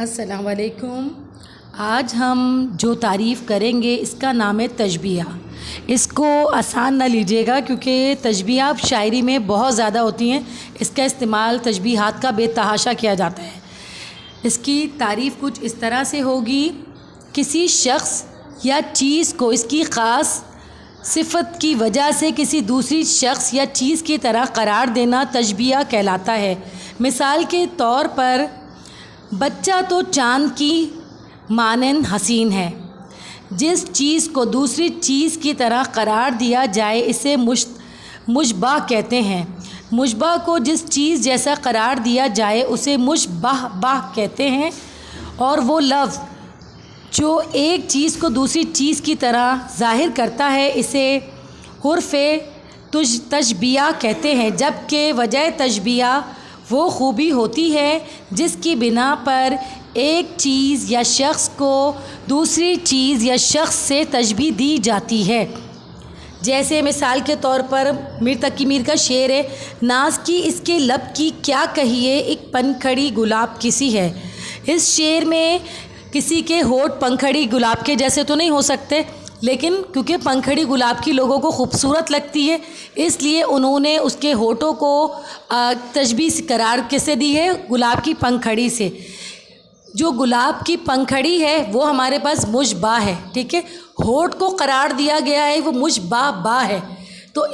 السلام علیکم۔ آج ہم جو تعریف کریں گے اس کا نام ہے تشبیہ۔ اس کو آسان نہ لیجیے گا کیونکہ تشبیہات شاعری میں بہت زیادہ ہوتی ہیں۔ اس کا استعمال تشبیہات کا بے تحاشا کیا جاتا ہے۔ اس کی تعریف کچھ اس طرح سے ہوگی: کسی شخص یا چیز کو اس کی خاص صفت کی وجہ سے کسی دوسری شخص یا چیز کی طرح قرار دینا تشبیہ کہلاتا ہے۔ مثال کے طور پر بچہ تو چاند کی مانند حسین ہے۔ جس چیز کو دوسری چیز کی طرح قرار دیا جائے اسے مشبہ کہتے ہیں۔ مشبہ کو جس چیز جیسا قرار دیا جائے اسے مشبہ کہتے ہیں، اور وہ لفظ جو ایک چیز کو دوسری چیز کی طرح ظاہر کرتا ہے اسے حرف تشبیہ کہتے ہیں، جبکہ وجہ تشبیہ وہ خوبی ہوتی ہے جس کی بنا پر ایک چیز یا شخص کو دوسری چیز یا شخص سے تشبیہ دی جاتی ہے۔ جیسے مثال کے طور پر میر تقی میر کا شعر ہے: ناز کی اس کے لب کی کیا کہیے، ایک پنکھڑی گلاب کسی ہے۔ اس شعر میں کسی کے ہونٹ پنکھڑی گلاب کے جیسے تو نہیں ہو سکتے، لیکن کیونکہ پنکھڑی گلاب کی لوگوں کو خوبصورت لگتی ہے اس لیے انہوں نے اس کے ہونٹوں کو تشبیہ قرار کس سے دی ہے؟ گلاب کی پنکھڑی سے۔ جو گلاب کی پنکھڑی ہے وہ ہمارے پاس مشبہ ہے، ٹھیک ہے۔ ہونٹ کو قرار دیا گیا ہے وہ مشبہ ہے، تو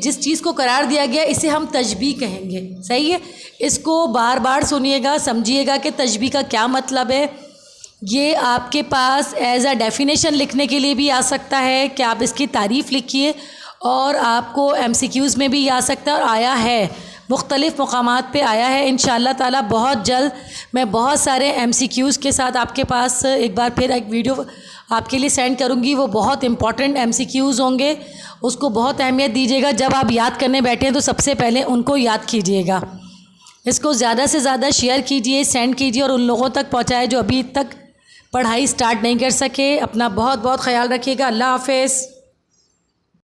جس چیز کو قرار دیا گیا اسے ہم تشبیہ کہیں گے، صحیح ہے۔ اس کو بار بار سنیے گا، سمجھیے گا کہ تشبیہ کا کیا مطلب ہے۔ یہ آپ کے پاس ایز اے ڈیفینیشن لکھنے کے لیے بھی آ سکتا ہے کہ آپ اس کی تعریف لکھیے، اور آپ کو MCQs میں بھی آ سکتا ہے، اور آیا ہے مختلف مقامات پہ آیا ہے۔ انشاءاللہ تعالیٰ بہت جلد میں بہت سارے MCQs کے ساتھ آپ کے پاس ایک بار پھر ایک ویڈیو آپ کے لیے سینڈ کروں گی۔ وہ بہت امپورٹنٹ MCQs ہوں گے، اس کو بہت اہمیت دیجیے گا۔ جب آپ یاد کرنے بیٹھیں تو سب سے پہلے ان کو یاد کیجیے گا۔ اس کو زیادہ سے زیادہ شیئر کیجیے، سینڈ کیجیے، اور ان لوگوں تک پہنچائے جو ابھی تک پڑھائی سٹارٹ نہیں کر سکے۔ اپنا بہت بہت خیال رکھیے گا۔ اللہ حافظ۔